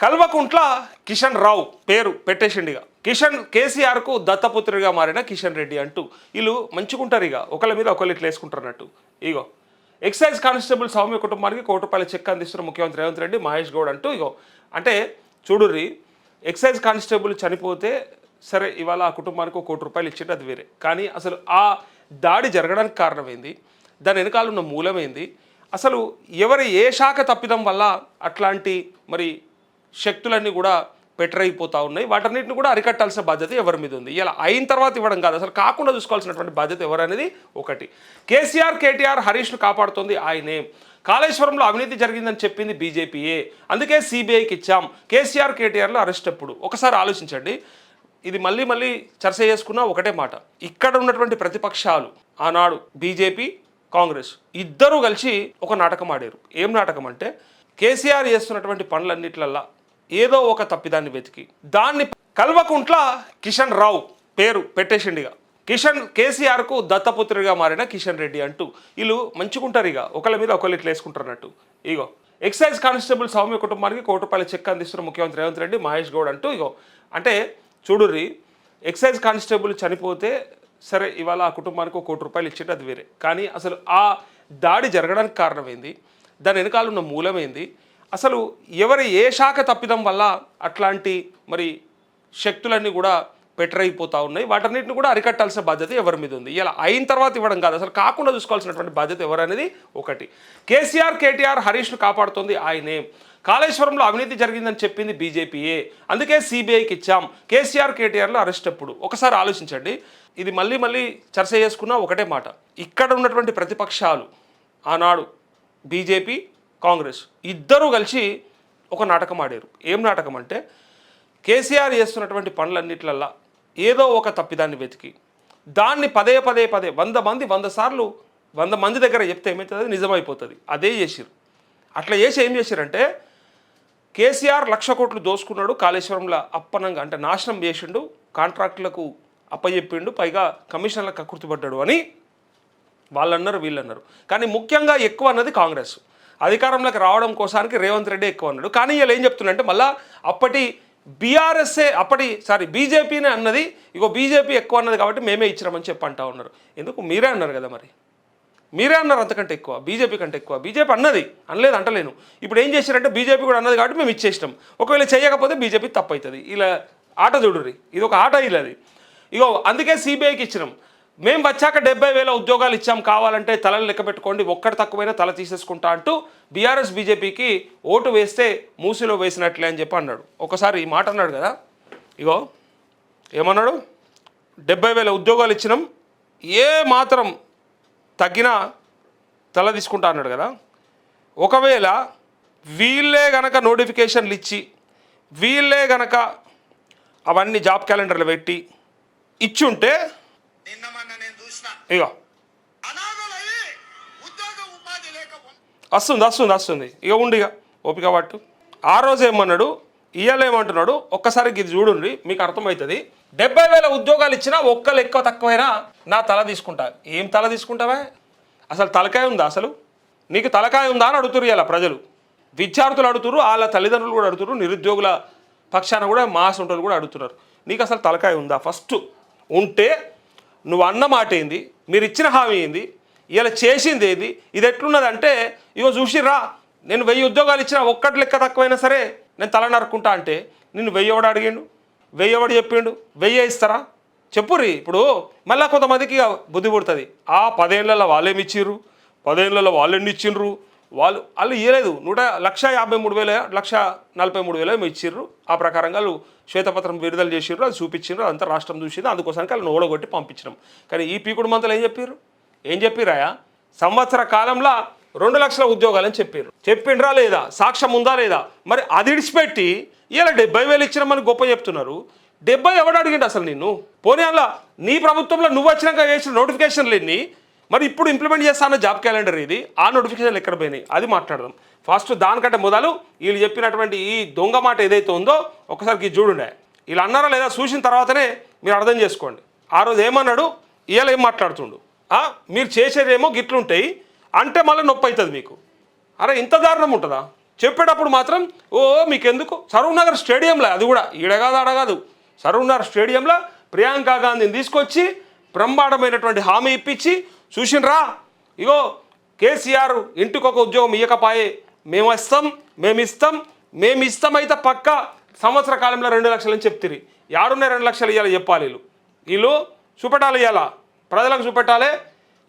కల్వకుంట్ల కిషన్ రావు పేరు పెట్టేసిండిగా కేసీఆర్కు దత్తపుత్రుడిగా మారిన కిషన్ రెడ్డి అంటూ వీళ్ళు మంచుకుంటారు. ఇక ఒకళ్ళ మీద ఒకళ్ళు ఇట్లా వేసుకుంటారు అన్నట్టు. ఇగో ఎక్సైజ్ కానిస్టేబుల్ సౌమ్య కుటుంబానికి ₹1 చెక్ అందిస్తున్న ముఖ్యమంత్రి రేవంత్ రెడ్డి, మహేష్ గౌడ్ అంటూ ఇగో అంటే చూడుర్రి, ఎక్సైజ్ కానిస్టేబుల్ చనిపోతే సరే ఇవాళ ఆ కుటుంబానికి ₹1 ఇచ్చేది అది వేరే, కానీ అసలు ఆ దాడి జరగడానికి కారణమైంది, దాని వెనకాల ఉన్న మూలమైంది, అసలు ఎవరి ఏ శాఖ తప్పిదం వల్ల అట్లాంటి మరి శక్తులన్నీ కూడా అయిపోతూ ఉన్నాయి, వాటన్నిటిని కూడా అరికట్టాల్సిన బాధ్యత ఎవరి మీద ఉంది. ఇలా అయిన తర్వాత ఇవ్వడం కాదు, అసలు కాకుండా చూసుకోవాల్సినటువంటి బాధ్యత ఎవరనేది ఒకటి. కేసీఆర్ కేటీఆర్ హరీష్ను కాపాడుతోంది ఆయనే. కాళేశ్వరంలో అవినీతి జరిగిందని చెప్పింది బీజేపీయే, అందుకే సిబిఐకి ఇచ్చాం. కేసీఆర్ కేటీఆర్లో అరెస్ట్ ఎప్పుడు? ఒకసారి ఆలోచించండి. ఇది మళ్ళీ చర్చ చేసుకున్న ఒకటే మాట. ఇక్కడ ఉన్నటువంటి ప్రతిపక్షాలు ఆనాడు బీజేపీ కాంగ్రెస్ ఇద్దరూ కలిసి ఒక నాటకం ఆడారు. ఏం నాటకం అంటే, కేసీఆర్ చేస్తున్నటువంటి పనులన్నిట్లల్లా ఏదో ఒక తప్పిదాన్ని వెతికి దాన్ని కల్వకుంట్ల కిషన్ రావు పేరు పెట్టేసిండిగా కేసీఆర్కు దత్తపుత్రుడిగా మారిన కిషన్ రెడ్డి అంటూ వీళ్ళు మంచుకుంటారు. ఇక ఒకళ్ళ మీద ఒకళ్ళు ఇట్లా వేసుకుంటారు అన్నట్టు. ఇగో ఎక్సైజ్ కానిస్టేబుల్ సౌమ్య కుటుంబానికి ₹1 చెక్ అందిస్తున్న ముఖ్యమంత్రి రేవంత్ రెడ్డి, మహేష్ గౌడ్ అంటూ ఇగో అంటే చూడుర్రి, ఎక్సైజ్ కానిస్టేబుల్ చనిపోతే సరే ఇవాళ ఆ కుటుంబానికి ₹1 ఇచ్చేది అది వేరే, కానీ అసలు ఆ దాడి జరగడానికి కారణమైంది, దాని వెనకాల ఉన్న మూలమైంది, అసలు ఎవరి ఏ శాఖ తప్పిదం వల్ల అట్లాంటి మరి శక్తులన్నీ కూడా అయిపోతూ ఉన్నాయి, వాటన్నిటిని కూడా అరికట్టాల్సిన బాధ్యత ఎవరి మీద ఉంది. ఇలా అయిన తర్వాత ఇవ్వడం కాదు, అసలు కాకుండా చూసుకోవాల్సినటువంటి బాధ్యత ఎవరనేది ఒకటి. కేసీఆర్ కేటీఆర్ హరీష్ను కాపాడుతోంది ఆయనే. కాళేశ్వరంలో అవినీతి జరిగిందని చెప్పింది బీజేపీయే, అందుకే సిబిఐకి ఇచ్చాం. కేసీఆర్ కేటీఆర్లో అరెస్ట్ ఎప్పుడు? ఒకసారి ఆలోచించండి. ఇది మళ్ళీ చర్చ చేసుకున్న ఒకటే మాట. ఇక్కడ ఉన్నటువంటి ప్రతిపక్షాలు ఆనాడు బీజేపీ కాంగ్రెస్ ఇద్దరూ కలిసి ఒక నాటకం ఆడారు. ఏం నాటకం అంటే, కేసీఆర్ చేస్తున్నటువంటి పనులన్నిట్లల్లా ఏదో ఒక తప్పిదాన్ని వెతికి దాన్ని పదే 100 మంది 100 సార్లు 100 మంది దగ్గర చెప్తే ఏమవుతుంది, నిజమైపోతుంది. అదే చేసిరు. అట్లా చేసి ఏం చేశారంటే, కేసీఆర్ 1,00,000 కోట్లు దోసుకున్నాడు, కాళేశ్వరంలో అప్పనంగా అంటే నాశనం చేసిండు, కాంట్రాక్టులకు అప్పచెప్పిండు, పైగా కమిషన్లకు కక్కుర్తిపడ్డాడు అని వాళ్ళన్నారు వీళ్ళన్నారు. కానీ ముఖ్యంగా ఎక్కువ అన్నది కాంగ్రెస్. అధికారంలోకి రావడం కోసానికి రేవంత్ రెడ్డి ఎక్కువ అన్నాడు. కానీ వీళ్ళు ఏం చెప్తున్నారంటే, మళ్ళీ అప్పటి బీజేపీనే అన్నది, ఇగో బీజేపీ ఎక్కువ అన్నది కాబట్టి మేమే ఇచ్చినామని చెప్పి అంటా ఉన్నారు. ఎందుకు? మీరే అన్నారు కదా, మరి మీరే అన్నారు అంతకంటే ఎక్కువ, బీజేపీ కంటే ఎక్కువ. బీజేపీ అన్నది, అనలేదు అంటలేను. ఇప్పుడు ఏం చేశారంటే, బీజేపీ కూడా అన్నది కాబట్టి మేము ఇచ్చేసినాం. ఒకవేళ చేయకపోతే బీజేపీ తప్పు అవుతుంది. ఇలా ఆట చూడుర్రి, ఇది ఒక ఆట. ఇలా ఇగో అందుకే సిబిఐకి ఇచ్చినాం. మేము వచ్చాక 70,000 ఉద్యోగాలు ఇచ్చాం, కావాలంటే తలలు లెక్క పెట్టుకోండి, ఒక్కటి తక్కువైనా తల తీసేసుకుంటా అంటూ బీఆర్ఎస్ బీజేపీకి ఓటు వేస్తే మూసిలో వేసినట్లే అని చెప్పి అన్నాడు. ఒకసారి ఈ మాట అన్నాడు కదా, ఇగో ఏమన్నాడు, 70,000 ఉద్యోగాలు ఇచ్చినాం, ఏ మాత్రం తగ్గినా తల తీసుకుంటా అన్నాడు కదా. ఒకవేళ వీళ్ళే గనక నోటిఫికేషన్లు ఇచ్చి, వీళ్ళే గనక అవన్నీ జాబ్ క్యాలెండర్లు పెట్టి ఇచ్చుంటే, ఇగో వస్తుంది ఇక ఉండి ఇక ఓపిక పట్టు. ఆ రోజు ఏమన్నాడు, ఇవాళ ఏమంటున్నాడు, ఒక్కసారి ఇది చూడండి, మీకు అర్థమవుతుంది. 70,000 ఉద్యోగాలు ఇచ్చినా ఒక్కరు ఎక్కువ తక్కువైనా నా తల తీసుకుంటా. ఏం తల తీసుకుంటావా? అసలు తలకాయ ఉందా? అసలు నీకు తలకాయ ఉందా అని అడుగుతురు ఇలా ప్రజలు. విద్యార్థులు అడుగుతురు, వాళ్ళ తల్లిదండ్రులు కూడా అడుగుతురు, నిరుద్యోగుల పక్షాన కూడా మాసంటోళ్ళు కూడా అడుగుతున్నారు. నీకు అసలు తలకాయ ఉందా? ఫస్ట్ ఉంటే నువ్వు అన్న మాట ఏంది, మీరు ఇచ్చిన హామీ ఏంది, ఇలా చేసింది ఏది, ఇది ఎట్లున్నదంటే, ఇగో చూసిరా, నేను 1000 ఉద్యోగాలు ఇచ్చినా ఒక్కటి లెక్క తక్కువైనా సరే నేను తల నరుక్కుంటా అంటే, నిన్ను 1000 ఎవడు అడిగిండు, 1000 ఎవడు చెప్పిండు, 1000 ఇస్తారా చెప్పుర్రి. ఇప్పుడు మళ్ళీ కొంతమందికి బుద్ధి పుడుతుంది, ఆ 10 ఏళ్ళలో వాళ్ళేమి ఇచ్చిర్రు, 10 ఏళ్ళలో వాళ్ళు ఎన్ని ఇచ్చిండ్రు, వాళ్ళు ఇవ్వలేదు. 1,53,000 1,43,000 ఏమో ఇచ్చిర్రు. ఆ ప్రకారంగా వాళ్ళు శ్వేతపత్రం విడుదల చేసిర్రు, అది చూపించారు, అదంతా రాష్ట్రం చూసింది, అందుకోసానికి వాళ్ళు ఓడగొట్టి పంపించినాం. కానీ ఈ పీకుడు మంతలు ఏం చెప్పిరాయా, సంవత్సర కాలంలో 2 లక్షల ఉద్యోగాలని చెప్పిండ్రా లేదా, సాక్ష్యం ఉందా లేదా? మరి అది ఇడిచిపెట్టి ఇలా 70,000 ఇచ్చినామని గొప్ప చెప్తున్నారు. 70 ఎవడు అడిగిండు అసలు నిన్ను? పోనీ అలా నీ ప్రభుత్వంలో నువ్వు వచ్చినాక చేసిన నోటిఫికేషన్లు ఎన్ని, మరి ఇప్పుడు ఇంప్లిమెంట్ చేస్తాన జాబ్ క్యాలెండర్ ఇది, ఆ నోటిఫికేషన్లు ఎక్కడ పోయినాయి అది మాట్లాడదాం. ఫస్ట్ దానికంటే మొదలు వీళ్ళు చెప్పినటువంటి ఈ దొంగ మాట ఏదైతే ఉందో ఒకసారికి చూడుండే. వీళ్ళు అన్నారా లేదా చూసిన తర్వాతనే మీరు అర్థం చేసుకోండి. ఆ రోజు ఏమన్నాడు, ఇవాళ ఏం మాట్లాడుతుండు, మీరు చేసేదేమో గిట్లుంటాయి అంటే మళ్ళీ నొప్పి అవుతుంది మీకు. అరే ఇంత దారుణం ఉంటుందా? చెప్పేటప్పుడు మాత్రం ఓ మీకెందుకు సరూర్ నగర్ స్టేడియంలో, అది కూడా ఈడగాదు అడగాదు, సరూర్ నగర్ స్టేడియంలో ప్రియాంక గాంధీని తీసుకొచ్చి బ్రహ్మాండమైనటువంటి హామీ ఇప్పించి చూసినరా ఇగో కేసీఆర్ ఇంటికొక ఉద్యోగం ఇయ్యకపాయే, మేము ఇస్తాం అయితే పక్క సంవత్సర కాలంలో 2 లక్షలు అని చెప్తిరి. యాడున్నాయి 2 లక్షలు ఇవ్వాలి చెప్పాలి, వీళ్ళు చూపెట్టాలి, ఇవ్వాలా ప్రజలకు చూపెట్టాలి.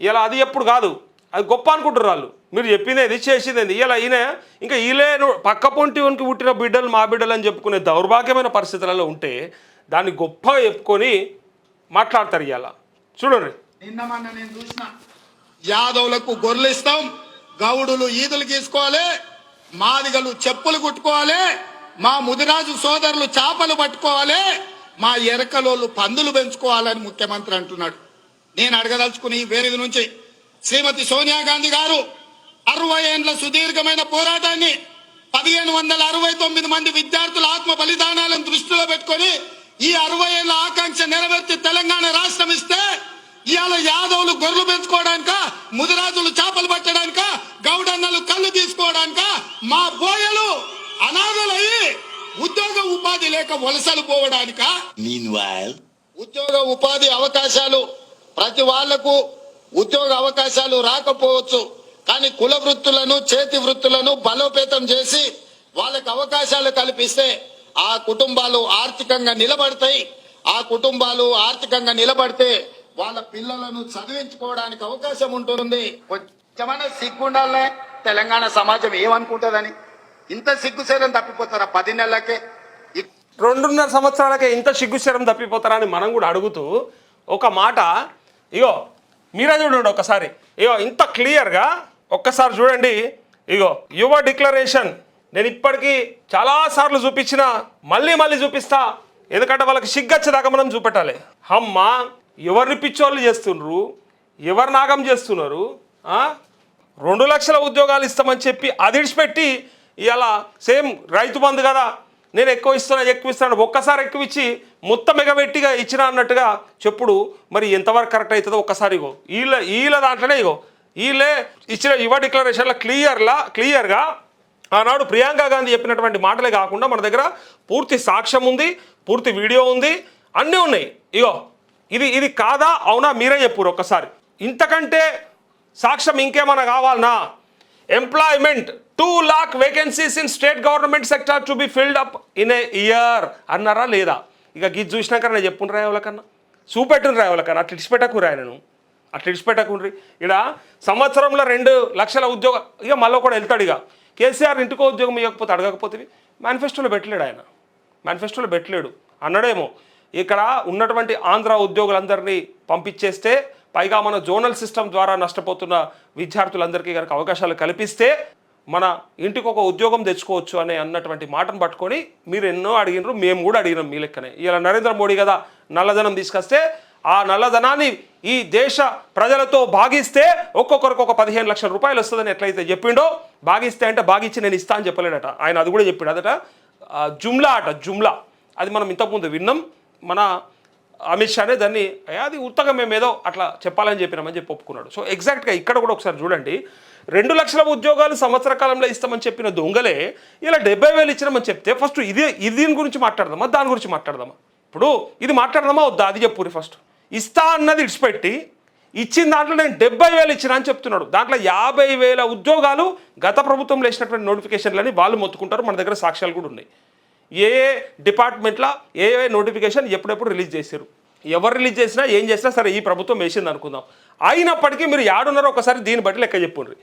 ఇలా అది ఎప్పుడు కాదు, అది గొప్ప అనుకుంటారు వాళ్ళు. మీరు చెప్పింది చేసింది ఇలా ఈయన ఇంకా వీళ్ళే పక్క పొంటి వనికి పుట్టిన బిడ్డలు మా బిడ్డలు అని చెప్పుకునే దౌర్భాగ్యమైన పరిస్థితులలో ఉంటే దాన్ని గొప్పగా చెప్పుకొని మాట్లాడతారు. ఇవాళ చూడండి, నిన్న మొన్న నేను చూసిన యాదవులకు గొర్రెలు ఇస్తాం, గౌడులు ఈదులు గీసుకోవాలి, మాదిగలు చెప్పులు కుట్టుకోవాలి, మా ముదిరాజు సోదరులు చేపలు పట్టుకోవాలి, మా ఎరకలోళ్ళు పందులు పెంచుకోవాలని ముఖ్యమంత్రి అంటున్నాడు. నేను అడగదలుచుకుని వేరేది నుంచి శ్రీమతి సోనియా గాంధీ గారు 60 ఏండ్ల సుదీర్ఘమైన పోరాటాన్ని 1569 మంది విద్యార్థుల ఆత్మ బలిదానాలను దృష్టిలో పెట్టుకొని ఈ 60 ఏళ్ల ఆకాంక్ష నెరవేర్చి తెలంగాణ రాష్ట్రం ఇస్తే ఇవాళ యాదవులు గొర్రెలు పెంచుకోవడానిక, ముదిరాజులు చేపలు పట్టడానిక, గౌడన్నలు కళ్ళు తీసుకోవడానిక, మా బోయలు అనాథలయ్యి ఉద్యోగ ఉపాధి లేక వలసలు పోవడానిక. ఉద్యోగ ఉపాధి అవకాశాలు ప్రతి వాళ్లకు ఉద్యోగ అవకాశాలు రాకపోవచ్చు, కానీ కుల వృత్తులను చేతి వృత్తులను బలోపేతం చేసి వాళ్ళకి అవకాశాలు కల్పిస్తే ఆ కుటుంబాలు ఆర్థికంగా నిలబడతాయి. ఆ కుటుంబాలు ఆర్థికంగా నిలబడితే వాళ్ళ పిల్లలను చదివించుకోవడానికి అవకాశం ఉంటుంది. కొంచెమైనా సిగ్గుండాలనే తెలంగాణ సమాజం ఏమనుకుంటుందని ఇంత సిగ్గుశరం తప్పిపోతారా 10 నెలలకే, 2.5 సంవత్సరాలకే ఇంత సిగ్గుశరం తప్పిపోతారా అని మనం కూడా అడుగుతూ ఒక మాట, ఇగో మీరే చూడండి ఒకసారి, ఇగో ఇంత క్లియర్గా ఒక్కసారి చూడండి. ఇగో యువ డిక్లరేషన్ నేను ఇప్పటికీ చాలాసార్లు చూపించిన, మళ్ళీ చూపిస్తా, ఎందుకంటే వాళ్ళకి సిగ్గచ్చేదాకా మనం చూపెట్టాలి. అమ్మ ఎవరిని పిచ్చోళ్ళు చేస్తున్నారు, ఎవరు నాగం చేస్తున్నారు, 2 లక్షల ఉద్యోగాలు ఇస్తామని చెప్పి అది విడిచిపెట్టి ఇలా సేమ్ రైతు బంధు కదా నేను ఎక్కువ ఇస్తాను ఒక్కసారి ఎక్కువ ఇచ్చి మొత్తం ఎగబెట్టిగా ఇచ్చిన అన్నట్టుగా చెప్పుడు. మరి ఎంతవరకు కరెక్ట్ అవుతుందో ఒక్కసారి ఇగో వీళ్ళ దాంట్లోనే ఇగో వీళ్ళే ఇచ్చిన యువ డిక్లరేషన్లో క్లియర్గా ఆనాడు ప్రియాంక గాంధీ చెప్పినటువంటి మాటలే కాకుండా మన దగ్గర పూర్తి సాక్ష్యం ఉంది, పూర్తి వీడియో ఉంది, అన్నీ ఉన్నాయి. ఇగో ఇది కాదా అవునా మీరే చెప్పురు ఒక్కసారి. ఇంతకంటే సాక్ష్యం ఇంకేమైనా కావాలనా? Employment 2 lakh vacancies in state government sector to be filled up in a year అన్నారా లేదా? ఇక గిది చూసినాక నేను చెప్పుండ్రా ఎవరికన్నా, చూపెట్టుండ్రా ఎవరికన్నా, అట్లా ఇడిచిపెట్టకురా నేను, అట్లా ఇడిచిపెట్టకుండ్రి. ఇక్కడ సంవత్సరంలో 2 లక్షల ఉద్యోగం, ఇక మళ్ళీ కూడా వెళ్తాడు. ఇక కేసీఆర్ ఇంటికో ఉద్యోగం ఇవ్వకపోతే అడగకపోతే మేనిఫెస్టోలో పెట్టలేడు, ఆయన మేనిఫెస్టోలో పెట్టలేడు అన్నాడేమో. ఇక్కడ ఉన్నటువంటి ఆంధ్ర ఉద్యోగులందరినీ పంపించేస్తే పైగా మన జోనల్ సిస్టమ్ ద్వారా నష్టపోతున్న విద్యార్థులందరికీ కనుక అవకాశాలు కల్పిస్తే మన ఇంటికి ఒక ఉద్యోగం తెచ్చుకోవచ్చు అన్నటువంటి మాటను పట్టుకొని మీరు ఎన్నో అడిగినారు, మేము కూడా అడిగినాం మీ లెక్కనే. ఇలా నరేంద్ర మోడీ కదా నల్లధనం తీసుకొస్తే ఆ నల్లధనాన్ని ఈ దేశ ప్రజలతో భాగిస్తే ఒక్కొక్కరికి ఒక 15 లక్షల రూపాయలు వస్తుందని ఎట్లయితే చెప్పిండో, భాగిస్తే అంటే భాగిచ్చి నేను ఇస్తా అని చెప్పలేడట ఆయన, అది కూడా చెప్పాడు. అదట జుమ్లా అది మనం ఇంతకుముందు విన్నాం. మన అమిత్ షానే దాన్ని అది ఉత్తగా మేము ఏదో అట్లా చెప్పాలని చెప్పినామని చెప్పి ఒప్పుకున్నాడు. సో ఎగ్జాక్ట్గా ఇక్కడ కూడా ఒకసారి చూడండి, 2 లక్షల ఉద్యోగాలు సంవత్సర కాలంలో ఇస్తామని చెప్పిన దొంగలే ఇలా 70,000 ఇచ్చినామని చెప్తే ఫస్ట్ దీని గురించి మాట్లాడదామా దాని గురించి మాట్లాడదామా? ఇప్పుడు ఇది మాట్లాడదామా వద్దా అది చెప్పురి. ఫస్ట్ ఇస్తా అన్నది ఇడిచిపెట్టి ఇచ్చిన దాంట్లో నేను 70,000 ఇచ్చినా అని చెప్తున్నాడు. దాంట్లో 50,000 ఉద్యోగాలు గత ప్రభుత్వంలో వేసినటువంటి నోటిఫికేషన్లని వాళ్ళు మొత్తుకుంటారు. మన దగ్గర సాక్ష్యాలు కూడా ఉన్నాయి. ఏ డిపార్ట్మెంట్లో ఏ నోటిఫికేషన్ ఎప్పుడెప్పుడు రిలీజ్ చేశారు, ఎవరు రిలీజ్ చేసినా ఏం చేసినా సరే ఈ ప్రభుత్వం వేసింది అనుకుందాం. అయినప్పటికీ మీరు యాడున్నారో ఒకసారి దీన్ని బట్టి లెక్క చెప్పుండ్రి.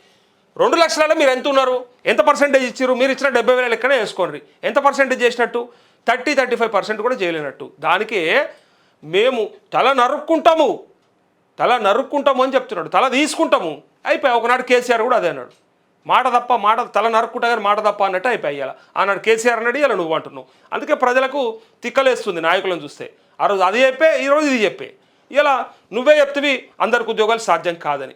2 లక్షలలో మీరు ఎంత ఉన్నారు, ఎంత పర్సెంటేజ్ ఇచ్చారు, మీరు ఇచ్చిన 70,000 లెక్కనే వేసుకోండి. ఎంత పర్సెంటేజ్ చేసినట్టు 30-35% కూడా చేయలేనట్టు. దానికే మేము తల నరుక్కుంటాము అని చెప్తున్నాడు. తల తీసుకుంటాము అయిపోయి. ఒకనాడు కేసీఆర్ కూడా అదే అన్నాడు, మాట తప్ప మాట తల నరుక్కుంటా కానీ మాట తప్ప అన్నట్టు అయిపోయాల అన్నాడు కేసీఆర్ అన్నాడు. ఇలా నువ్వు అంటున్నావు. అందుకే ప్రజలకు తిక్కలేస్తుంది నాయకులను చూస్తే. ఆ రోజు అది చెప్పే, ఈరోజు ఇది చెప్పే. ఇలా నువ్వే చెప్తివి అందరికి ఉద్యోగాలు సాధ్యం కాదని.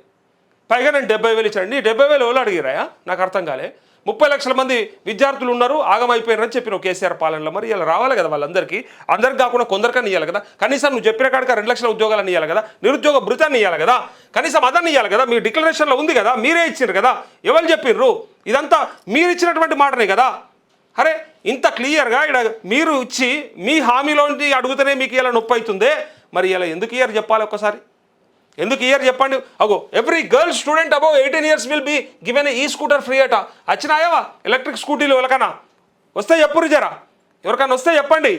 పైగా నేను 70,000 ఇచ్చాను. నీ 70,000 ఎవరు అడిగిరాయా నాకు అర్థం కాలే. 30 లక్షల మంది విద్యార్థులు ఉన్నారు ఆగమైపోయినారని చెప్పినావు కేసీఆర్ పాలనలో. మరి ఇలా రావాలి కదా వాళ్ళందరికీ, అందరికి కాకుండా కొందరికని ఇవ్వాలి కదా. కనీసం నువ్వు చెప్పిన కాడికి 2 లక్షల ఉద్యోగాలను ఇవ్వాలి కదా, నిరుద్యోగ భృతాన్ని ఇవ్వాలి కదా, కనీసం అదన్ని ఇవ్వాలి కదా. మీ డిక్లరేషన్లో ఉంది కదా, మీరే ఇచ్చిండ్రు కదా. ఎవరు చెప్పిర్రు? ఇదంతా మీరు ఇచ్చినటువంటి మాటనే కదా. అరే ఇంత క్లియర్గా ఇక్కడ మీరు ఇచ్చి మీ హామీలోంటి అడుగుతూనే మీకు ఇలా నొప్పి అవుతుందే, మరి ఇలా ఎందుకు ఇయర్ చెప్పాలి ఒక్కసారి? ఎందుకు ఇయర్ చెప్పండి. అగో every girl student above 18 years will be given e scooter free అట. వచ్చినాయవా ఎలక్ట్రిక్ స్కూటీలు ఎవరికన్నా వస్తే చెప్పురు జరా, ఎవరికైనా వస్తే చెప్పండి.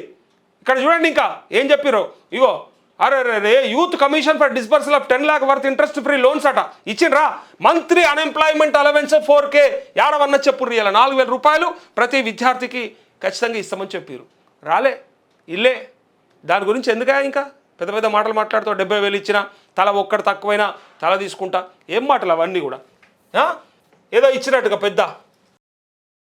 ఇక్కడ చూడండి ఇంకా ఏం చెప్పిరో. ఇగో అరే youth commission for disbursal of 10 lakh worth interest free loans అట ఇచ్చిండ్రా. మంత్లీ అన్ఎంప్లాయ్మెంట్ అలవెన్స్ 4K ఏడవన్న చెప్పుర్రు. ఇలా 4,000 రూపాయలు ప్రతి విద్యార్థికి ఖచ్చితంగా ఇస్తామని చెప్పారు. రాలే ఇల్లే. దాని గురించి ఎందుకా ఇంకా పెద్ద పెద్ద మాటలు మాట్లాడుతూ 70,000 ఇచ్చినా తల ఒక్కటి తక్కువైనా తల తీసుకుంటా. ఏం మాటలు అవన్నీ కూడా ఏదో ఇచ్చినట్టుగా పెద్ద